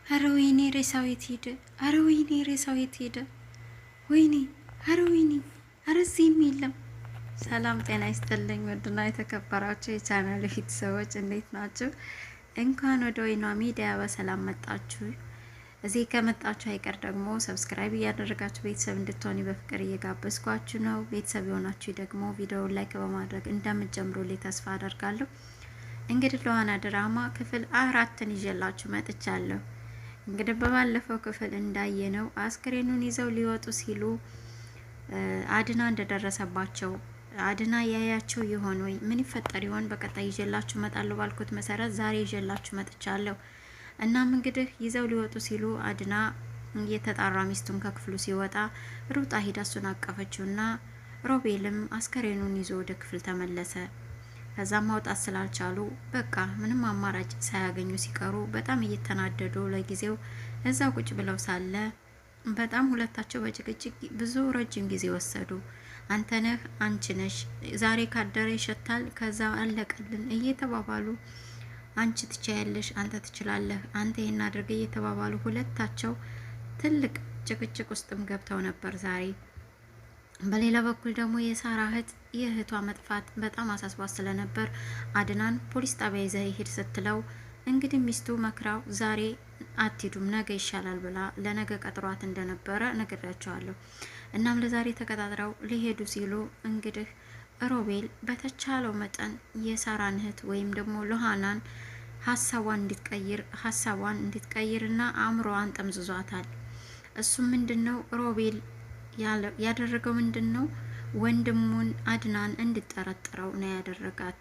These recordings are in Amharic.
አረ ወይኔ ሬሳው የት ሄደ? አረ ወይኔ ሬሳው የት ሄደ? ወይኔ አረ ወይኔ አረ እዚህም የለም። ሰላም ጤና ይስጥልኝ ውድና የተከበራችሁ የቻናል ቤተሰቦች እንዴት ናችሁ? እንኳን ወደ ወይኗ ሚዲያ በሰላም መጣችሁ። እዚህ ከመጣችሁ አይቀር ደግሞ ሰብስክራይብ እያደረጋችሁ ቤተሰብ እንድትሆኑ በፍቅር እየጋበዝኳችሁ ነው። ቤተሰብ የሆናችሁ ደግሞ ቪዲዮውን ላይክ በማድረግ እንደምትጀምሩልኝ ተስፋ አደርጋለሁ። እንግዲህ ለዋና ድራማ ክፍል 4ን ይዤላችሁ መጥቻለሁ። እንግዲህ በባለፈው ክፍል እንዳየነው አስክሬኑን ይዘው ሊወጡ ሲሉ አድና እንደደረሰባቸው አድና ያያቸው ይሆን ወይ ምን ይፈጠር ይሆን? በቀጣይ ይዤላችሁ መጣለሁ ባልኩት መሰረት ዛሬ ይዤላችሁ መጥቻለሁ። እናም እንግዲህ ይዘው ሊወጡ ሲሉ አድና እየተጣራ ሚስቱን ከክፍሉ ሲወጣ ሩጣ ሂዳ እሱን አቀፈችውና ሮቤልም አስከሬኑን ይዞ ወደ ክፍል ተመለሰ። ከዛም ማውጣት ስላልቻሉ በቃ ምንም አማራጭ ሳያገኙ ሲቀሩ በጣም እየተናደዱ ለጊዜው እዛው ቁጭ ብለው ሳለ በጣም ሁለታቸው በጭቅጭቅ ብዙ ረጅም ጊዜ ወሰዱ። አንተ ነህ፣ አንቺ ነሽ፣ ዛሬ ካደረ ይሸታል፣ ከዛ አለቀልን እየተባባሉ አንቺ ትችያለሽ፣ አንተ ትችላለህ፣ አንተ ይሄን አድርገ እየተባባሉ ሁለታቸው ትልቅ ጭቅጭቅ ውስጥም ገብተው ነበር ዛሬ። በሌላ በኩል ደግሞ የሳራ እህት የእህቷ መጥፋት በጣም አሳስቧት ስለነበር አድናን ፖሊስ ጣቢያ ይዘህ ሂድ ስትለው እንግዲህ ሚስቱ መክራው ዛሬ አትሂዱም ነገ ይሻላል ብላ ለነገ ቀጥሯት እንደነበረ ነግሬያቸዋለሁ። እናም ለዛሬ ተቀጣጥረው ሊሄዱ ሲሉ እንግዲህ ሮቤል በተቻለው መጠን የሳራን እህት ወይም ደግሞ ሎሃናን ሀሳቧን እንድትቀይርና አእምሮዋን ጠምዝዟታል። እሱም ምንድነው ሮቤል ያደረገው ምንድነው ወንድሙን አድናን እንድጠረጥረው ነው ያደረጋት።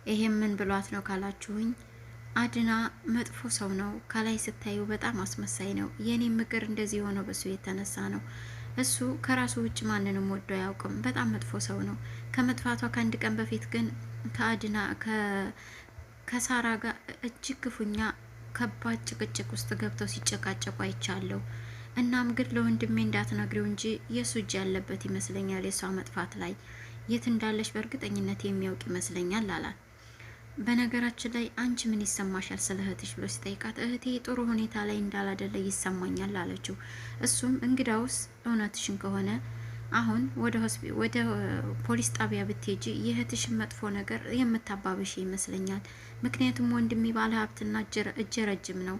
ይሄም ምን ብሏት ነው ካላችሁኝ አድና መጥፎ ሰው ነው፣ ከላይ ስታዩ በጣም አስመሳይ ነው። የኔ ምክር እንደዚህ የሆነው በሱ የተነሳ ነው። እሱ ከራሱ ውጭ ማንንም ወዶ አያውቅም። በጣም መጥፎ ሰው ነው። ከመጥፋቷ ከአንድ ቀን በፊት ግን ከአድና ከሳራ ጋር እጅግ ክፉኛ ከባድ ጭቅጭቅ ውስጥ ገብተው ሲጨቃጨቁ አይቻለሁ። እናም ግን ለወንድሜ እንዳትነግሪው እንጂ የሱ እጅ ያለበት ይመስለኛል። የሷ መጥፋት ላይ የት እንዳለች በእርግጠኝነት የሚያውቅ ይመስለኛል አላት። በነገራችን ላይ አንቺ ምን ይሰማሻል ስለ እህትሽ ብሎ ሲጠይቃት እህቴ ጥሩ ሁኔታ ላይ እንዳላደለ ይሰማኛል አለችው። እሱም እንግዳውስ እውነትሽን ከሆነ አሁን ወደ ፖሊስ ጣቢያ ብትሄጂ የእህትሽን መጥፎ ነገር የምታባብሽ ይመስለኛል። ምክንያቱም ወንድሜ ባለ ሀብትና እጀ ረጅም ነው።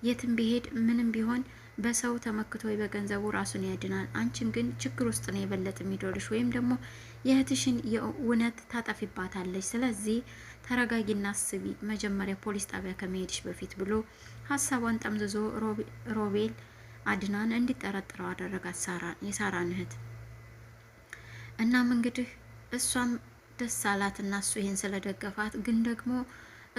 የትም ቢሄድ ምንም ቢሆን በሰው ተመክቶ ወይ በገንዘቡ ራሱን ያድናል። አንቺን ግን ችግር ውስጥ ነው የበለጠ የሚዶልሽ፣ ወይም ደግሞ የእህትሽን የእውነት ታጠፊባታለች። ስለዚህ ተረጋጊና አስቢ መጀመሪያ ፖሊስ ጣቢያ ከመሄድሽ በፊት ብሎ ሀሳቧን ጠምዝዞ ሮቤል አድናን እንዲጠረጥረው አደረጋት የሳራን እህት። እናም እንግዲህ እሷም ደስ አላትና እሱ ይሄን ስለደገፋት ግን ደግሞ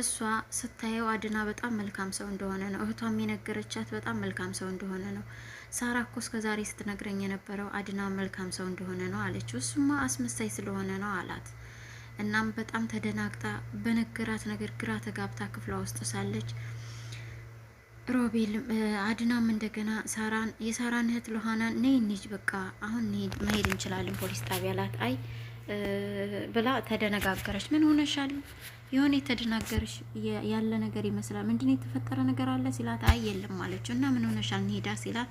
እሷ ስታየው አድና በጣም መልካም ሰው እንደሆነ ነው። እህቷም የነገረቻት በጣም መልካም ሰው እንደሆነ ነው። ሳራ እኮ እስከዛሬ ስትነግረኝ የነበረው አድና መልካም ሰው እንደሆነ ነው አለችው። እሱማ አስመሳይ ስለሆነ ነው አላት። እናም በጣም ተደናግጣ በነገራት ነገር ግራ ተጋብታ ክፍሏ ውስጥ ሳለች ሮቤል አድናም እንደገና የሳራን እህት ሎሃናን ነይ እንሂድ፣ በቃ አሁን መሄድ እንችላለን ፖሊስ ጣቢያ አላት። አይ ብላ ተደነጋገረች። ምን ሆነሻል? የሆነ የተደናገረሽ ያለ ነገር ይመስላል። ምንድነው የተፈጠረ ነገር አለ ሲላት አይ የለም አለችው። እና ምን ሆነሻል እንሄዳ ሲላት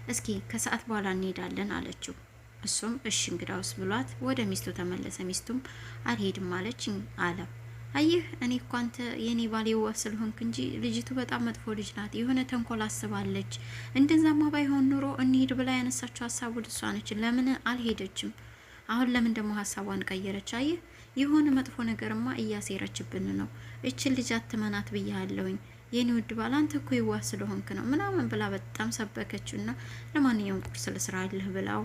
እስኪ ከሰዓት በኋላ እንሄዳለን አለችው። እሱም እሺ እንግዳውስ ብሏት ወደ ሚስቱ ተመለሰ። ሚስቱም አልሄድም አለች አለ። አየህ እኔ እኮ አንተ የኔ ባል የዋህ ስለሆንክ እንጂ ልጅቱ በጣም መጥፎ ልጅ ናት። የሆነ ተንኮል አስባለች። እንደዛማ ባይሆን ኑሮ እንሂድ ብላ ያነሳችው ሀሳቡ እሷ ነች። ለምን አልሄደችም? አሁን ለምን ደግሞ ሀሳቧን ቀየረች? አየህ የሆነ መጥፎ ነገርማ እያሴረችብን ነው። እችን ልጅ አትመናት ብያለሁኝ የኔ ውድ ባል፣ አንተ እኮ የዋህ ስለሆንክ ነው ምናምን ብላ በጣም ሰበከችውና ለማንኛውም ቁርስ ልስራልህ ብላው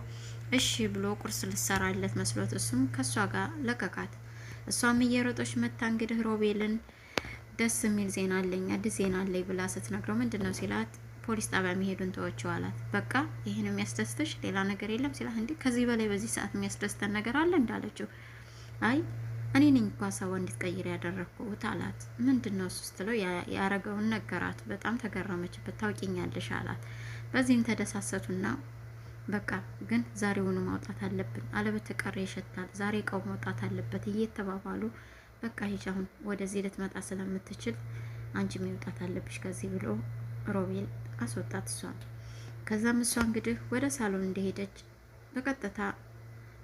እሺ ብሎ ቁርስ ልሰራለት መስሎት እሱም ከሷ ጋር ለቀቃት። እሷም እየሮጠች መታ እንግዲህ ሮቤልን ደስ የሚል ዜና አለኝ አዲስ ዜና አለኝ ብላ ስትነግረው ምንድነው ሲላት ፖሊስ ጣቢያ መሄዱን ተወችው አላት። በቃ ይሄን የሚያስደስትሽ ሌላ ነገር የለም ሲላት እንዴ ከዚህ በላይ በዚህ ሰዓት የሚያስደስተን ነገር አለ እንዳለችው አይ እኔ ነኝ እኮ ሀሳቧ እንድትቀይር ያደረግኩት አላት። ምንድነው እሱ ስትለው ያረገውን ነገራት። በጣም ተገረመችበት። ታውቂኛለሽ አላት። በዚህም ተደሳሰቱና በቃ ግን ዛሬውኑ ማውጣት አለብን አለበተቀረ ይሸታል፣ ዛሬ እቃው መውጣት አለበት እየተባባሉ በቃ ሂጂ አሁን ወደዚህ ልትመጣ ስለምትችል አንቺ መውጣት አለብሽ ከዚህ ብሎ ሮቤል አስወጣት እሷን። ከዛም እሷ እንግዲህ ወደ ሳሎን እንደሄደች በቀጥታ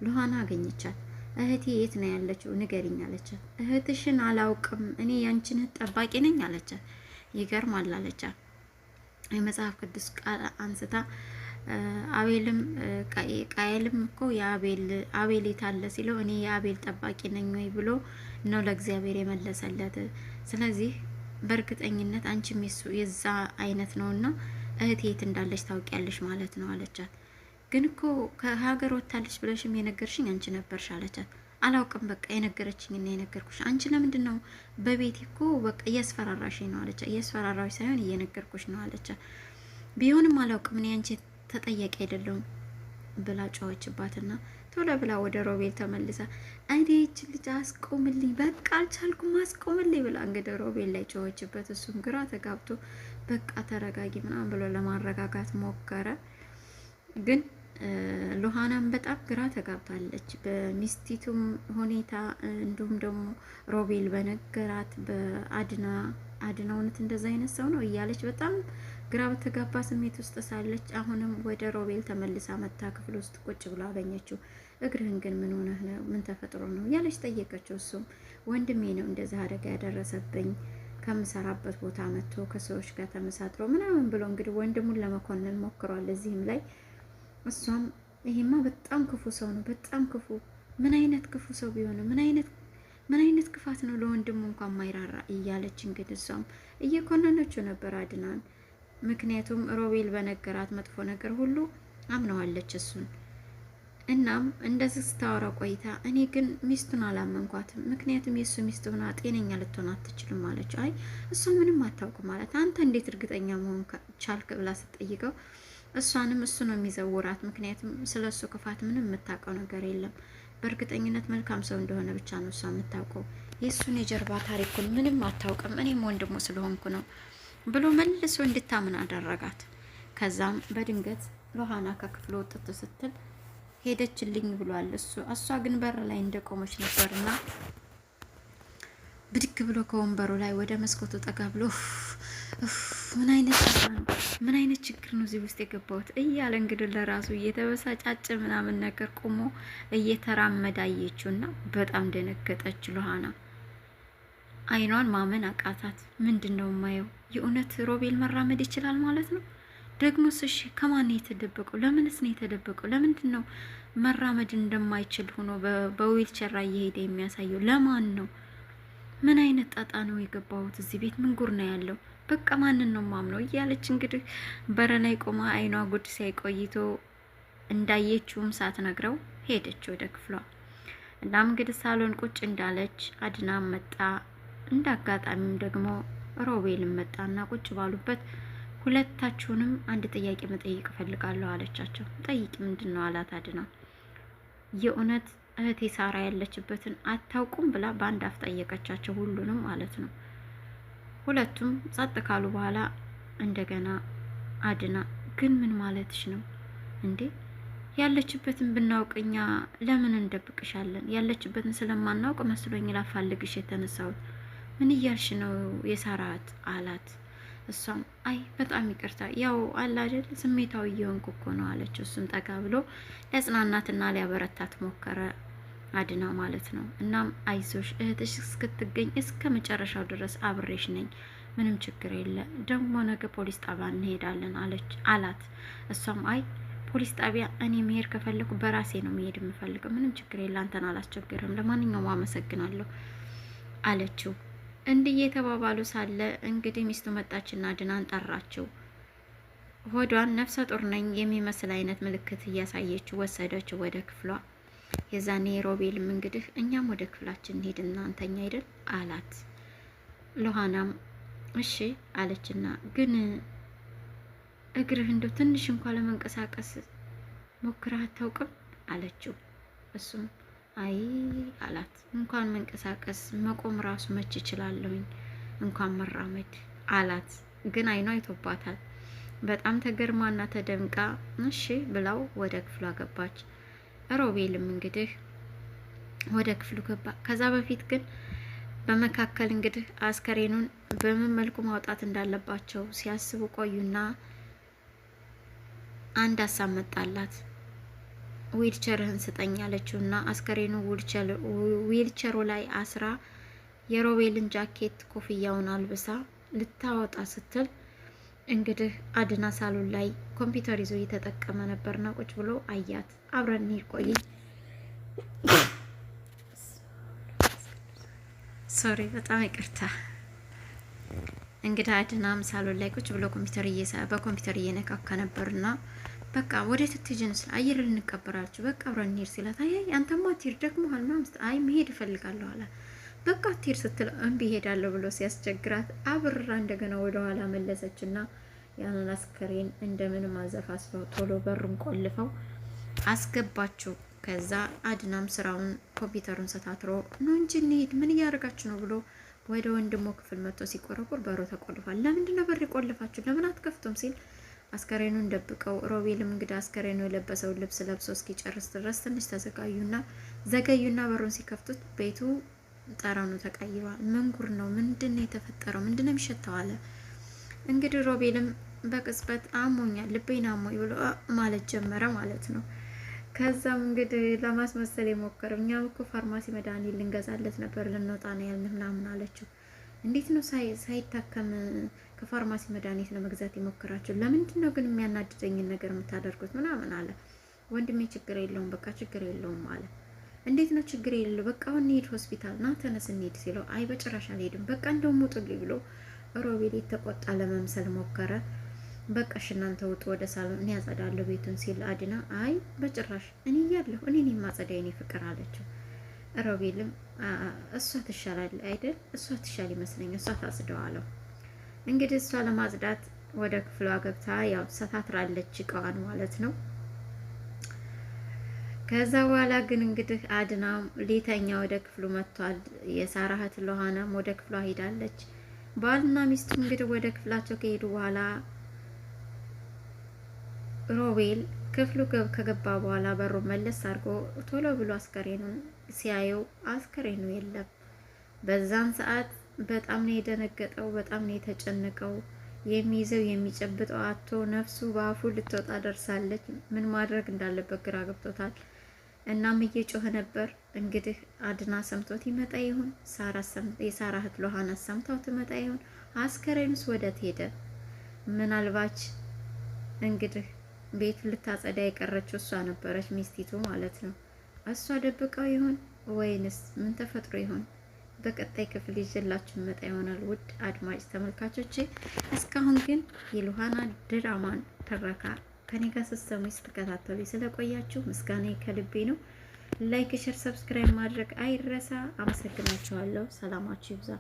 ሉሃና አገኘቻት። እህቴ የት ነው ያለችው ንገሪኝ አለቻት። እህትሽን አላውቅም እኔ ያንቺን እህት ጠባቂ ነኝ አለቻት። ይገርማል አለቻት። የመጽሐፍ ቅዱስ ቃል አንስታ አቤልም ቃየልም እኮ አቤል የታለ ሲለው እኔ የአቤል ጠባቂ ነኝ ወይ ብሎ ነው ለእግዚአብሔር የመለሰለት። ስለዚህ በእርግጠኝነት አንቺም የዛ አይነት ነውና እህቴ የት እንዳለች ታውቂያለሽ ማለት ነው አለቻት። ግን እኮ ከሀገር ወጥታለች ብለሽም የነገርሽኝ አንቺ ነበርሽ አለቻት። አላውቅም በቃ የነገረችኝ እና የነገርኩሽ። አንቺ ለምንድን ነው በቤቴ እኮ በቃ እያስፈራራሽኝ ነው አለቻት። እያስፈራራሽ ሳይሆን እየነገርኩሽ ነው አለቻት። ቢሆንም አላውቅም እኔ አንቺ ተጠያቂ አይደለሁም ብላ ጮኸችባትና ቶሎ ብላ ወደ ሮቤል ተመልሳ እኔ ይህች ልጅ አስቆምልኝ፣ በቃ አልቻልኩም አስቆምልኝ ብላ እንግዲህ ሮቤል ላይ ጮኸችበት። እሱም ግራ ተጋብቶ በቃ ተረጋጊ ምናምን ብሎ ለማረጋጋት ሞከረ። ግን ሉሃናም በጣም ግራ ተጋብታለች በሚስቲቱም ሁኔታ፣ እንዲሁም ደግሞ ሮቤል በነገራት በአድና እውነት እንደዛ አይነት ሰው ነው እያለች በጣም ግራ በተጋባ ስሜት ውስጥ ሳለች አሁንም ወደ ሮቤል ተመልሳ መታ ክፍል ውስጥ ቁጭ ብሎ አገኘችው። እግርህን ግን ምን ሆነህ ነው? ምን ተፈጥሮ ነው እያለች ጠየቀችው። እሱም ወንድሜ ነው እንደዛ አደጋ ያደረሰብኝ ከምሰራበት ቦታ መጥቶ ከሰዎች ጋር ተመሳጥሮ ምናምን ብሎ እንግዲህ ወንድሙን ለመኮንን ሞክሯል እዚህም ላይ። እሷም ይሄማ በጣም ክፉ ሰው ነው፣ በጣም ክፉ፣ ምን አይነት ክፉ ሰው ቢሆን ምን አይነት ክፋት ነው ለወንድሙ እንኳን ማይራራ እያለች እንግዲህ እሷም እየኮነነችው ነበር አድናን። ምክንያቱም ሮቤል በነገራት መጥፎ ነገር ሁሉ አምነዋለች እሱን። እናም እንደዚህ ስታወራ ቆይታ እኔ ግን ሚስቱን አላመንኳትም፣ ምክንያቱም የእሱ ሚስት ሆና ጤነኛ ልትሆን አትችልም አለች። አይ እሷ ምንም አታውቅም ማለት አንተ እንዴት እርግጠኛ መሆን ቻልክ ብላ ስትጠይቀው እሷንም እሱ ነው የሚዘውራት፣ ምክንያቱም ስለ እሱ ክፋት ምንም የምታውቀው ነገር የለም፣ በእርግጠኝነት መልካም ሰው እንደሆነ ብቻ ነው እሷ የምታውቀው፣ የእሱን የጀርባ ታሪኩን ምንም አታውቅም፣ እኔም ወንድሙ ስለሆንኩ ነው ብሎ መልሶ እንድታምን አደረጋት። ከዛም በድንገት ሉሃና ከክፍሉ ወጥት ስትል ሄደችልኝ ብሏል እሷ ግን በር ላይ እንደቆመች ነበርና ብድግ ብሎ ከወንበሩ ላይ ወደ መስኮቱ ጠጋ ብሎ ምን አይነት ነው ምን አይነት ችግር ነው እዚህ ውስጥ የገባሁት እያለ እንግዲህ ለራሱ እየተበሳጫጨ ምናምን ነገር ቆሞ እየተራመደ አየችውና በጣም ደነገጠች። ሉሃና አይኗን ማመን አቃታት። ምንድነው የማየው? የእውነት ሮቤል መራመድ ይችላል ማለት ነው? ደግሞስ እሺ ከማን ነው የተደበቀው? ለምንስ ነው የተደበቀው? ለምንድን ነው መራመድ እንደማይችል ሆኖ በዊልቸር እየሄደ የሚያሳየው? ለማን ነው? ምን አይነት ጣጣ ነው የገባሁት እዚህ ቤት? ምን ጉር ነው ያለው? በቃ ማንን ነው ማምነው እያለች እንግዲህ በረላይ ቆማ አይኗ ጉድ ሳይቆይቶ እንዳየችውም ሳትነግረው ሄደች ወደ ክፍሏ። እናም እንግዲህ ሳሎን ቁጭ እንዳለች አድናም መጣ። እንደ አጋጣሚም ደግሞ ሮቤልም መጣና ቁጭ ባሉበት ሁለታችሁንም አንድ ጥያቄ መጠየቅ እፈልጋለሁ አለቻቸው። ጠይቂ። ምንድን ነው አላት አድና። የእውነት እህቴ ሳራ ያለችበትን አታውቁም ብላ በአንድ አፍ ጠየቀቻቸው፣ ሁሉንም ማለት ነው። ሁለቱም ጸጥ ካሉ በኋላ እንደገና አድና ግን ምን ማለትሽ ነው እንዴ? ያለችበትን ብናውቅኛ ለምን እንደብቅሻለን? ያለችበትን ስለማናውቅ መስሎኝ ላፋልግሽ የተነሳሁት። ምን እያልሽ ነው የሳራት አላት። እሷም አይ በጣም ይቅርታ ያው አለ አይደል ስሜታዊ እየሆንኩ እኮ ነው አለች። እሱም ጠጋ ብሎ ሊያጽናናትና ሊያበረታት ሞከረ አድና ማለት ነው። እናም አይዞሽ እህትሽ እስክትገኝ እስከ መጨረሻው ድረስ አብሬሽ ነኝ፣ ምንም ችግር የለ፣ ደግሞ ነገ ፖሊስ ጣቢያ እንሄዳለን አላት። እሷም አይ ፖሊስ ጣቢያ እኔ መሄድ ከፈለኩ በራሴ ነው መሄድ የምፈልገው፣ ምንም ችግር የለ፣ አንተን አላስቸግርም፣ ለማንኛውም አመሰግናለሁ አለችው። እንዲህ የተባባሉ ሳለ እንግዲህ ሚስቱ መጣችና አድናን ጠራችው። ሆዷን ነፍሰ ጡር ነኝ የሚመስል አይነት ምልክት እያሳየችው ወሰደችው ወደ ክፍሏ። የዛኔ ሮቤልም እንግዲህ እኛም ወደ ክፍላችን እንሄድና አንተኛ አይደል አላት። ሉሃናም እሺ አለችና ግን እግርህ እንደው ትንሽ እንኳን ለመንቀሳቀስ ሞክረህ አታውቅም አለችው። እሱም አይ አላት። እንኳን መንቀሳቀስ መቆም ራሱ መች ይችላለሁኝ እንኳን መራመድ አላት። ግን አይኗ አይቶባታል። በጣም ተገርማና ተደምቃ እሺ ብላው ወደ ክፍሏ ገባች። ሮቤልም እንግዲህ ወደ ክፍሉ ገባ። ከዛ በፊት ግን በመካከል እንግዲህ አስከሬኑን በምን መልኩ ማውጣት እንዳለባቸው ሲያስቡ ቆዩና አንድ ሀሳብ መጣላት። ዊልቸርህን ስጠኝ አለችውና አስከሬኑ ዊልቸሩ ላይ አስራ የሮቤልን ጃኬት ኮፍያውን አልብሳ ልታወጣ ስትል እንግዲህ አድና ሳሎን ላይ ኮምፒውተር ይዞ እየተጠቀመ ነበርና ቁጭ ብሎ አያት። አብረን እንሂድ ቆይ ሶሪ በጣም ይቅርታ። እንግዲህ አድናም ሳሎን ላይ ቁጭ ብሎ በኮምፒውተር እየነካካ ነበርና በቃ ወደ ትትጅንስ አየር ልንቀበራችሁ በቃ አብረን እንሂድ ሲላት አይ አንተማ አትሄድ ደክሞሃል ምናምን አይ መሄድ እፈልጋለሁ አለ። በቃ አትሄድ ስትል እምቢ እሄዳለሁ ብሎ ሲያስቸግራት አብራ እንደገና ወደ ኋላ መለሰችና ያንን አስከሬን እንደምንም አዘፋስፈው ቶሎ በሩን ቆልፈው አስገባችው። ከዛ አድናም ስራውን ኮምፒውተሩን ሰታትሮ ነው እንጂ እንሂድ ምን እያደረጋችሁ ነው ብሎ ወደ ወንድሞ ክፍል መጥቶ ሲቆረቁር በሩ ተቆልፏል። ለምንድነው በር ቆልፋችሁ ለምን አትከፍቱም ሲል አስከሬኑን ደብቀው ሮቤልም እንግዲህ አስከሬኑ የለበሰውን ልብስ ለብሶ እስኪጨርስ ድረስ ትንሽ ዘገዩና በሩን ሲከፍቱት ቤቱ ጠረኑ ተቀይሯል። ምን ጉር ነው? ምንድነው የተፈጠረው? ምንድነው የሚሸተው አለ። እንግዲህ ሮቤልም በቅጽበት አሞኛል ልቤን አሞኝ ብሎ ማለት ጀመረ ማለት ነው። ከዛም እንግዲህ ለማስመሰል የሞከረው እኛም እኮ ፋርማሲ መድኃኒት ልንገዛለት ነበር ልንወጣ ነው ያልን ምናምን አለችው። እንዴት ነው ሳይታከም ከፋርማሲ መድኃኒት ለመግዛት የሞከራችሁ? ለምንድን ነው ግን የሚያናድደኝን ነገር የምታደርጉት ምናምን አለ። ወንድሜ ችግር የለውም በቃ ችግር የለውም አለ። እንዴት ነው ችግር የለው በቃ አሁን እንሂድ ሆስፒታል ና ተነስ እንሂድ ሲለው አይ በጭራሽ አልሄድም በቃ እንደውም ውጡልኝ ብሎ ሮቤል የተቆጣ ለመምሰል ሞከረ። በቃ እሺ እናንተ ውጡ ወደ ሳሎን እኔ ያጸዳለሁ ቤቱን ሲል አድና አይ በጭራሽ እኔ እያለሁ እኔ ማጸዳ የኔ ፍቅር አለችው። ሮቤልም እሷ ትሻላል አይደል እሷ ትሻል ይመስለኛል እሷ ታጽደዋለሁ። እንግዲህ እሷ ለማጽዳት ወደ ክፍሏ ገብታ ያው ሰታትራለች እቃዋን ማለት ነው። ከዛ በኋላ ግን እንግዲህ አድና ሊተኛ ወደ ክፍሉ መጥቷል። የሳራ እህት ለሆነም ወደ ክፍሏ ሄዳለች። ባልና ሚስቱ እንግዲህ ወደ ክፍላቸው ከሄዱ በኋላ ሮቤል ክፍሉ ከገባ በኋላ በሩ መለስ አድርጎ ቶሎ ብሎ አስከሬኑን ሲያየው አስከሬኑ የለም። በዛን ሰዓት በጣም ነው የደነገጠው፣ በጣም ነው የተጨነቀው። የሚይዘው የሚጨብጠው አቶ ነፍሱ በአፉ ልትወጣ ደርሳለች። ምን ማድረግ እንዳለበት ግራ ገብቶታል። እናም እየጮኸ ነበር። እንግዲህ አድና ሰምቶት ይመጣ ይሆን? የሳራ እህት ሎሃና ሰምታው ትመጣ ይሆን? አስከሬኑስ ወዴት ሄደ? ምናልባች እንግዲህ ቤቱ ልታጸዳ የቀረችው እሷ ነበረች፣ ሚስቲቱ ማለት ነው። እሷ ደብቀው ይሆን ወይንስ ምን ተፈጥሮ ይሆን? በቀጣይ ክፍል ይዤላችሁ መጣ ይሆናል። ውድ አድማጭ ተመልካቾቼ እስካሁን ግን የሉሃና ድራማን ትረካ ከኔ ጋር ስትከታተሉ ስለቆያችሁ ምስጋና ከልቤ ነው። ላይክ፣ ሼር፣ ሰብስክራይብ ማድረግ አይረሳ። አመሰግናችኋለሁ። ሰላማችሁ ይብዛ።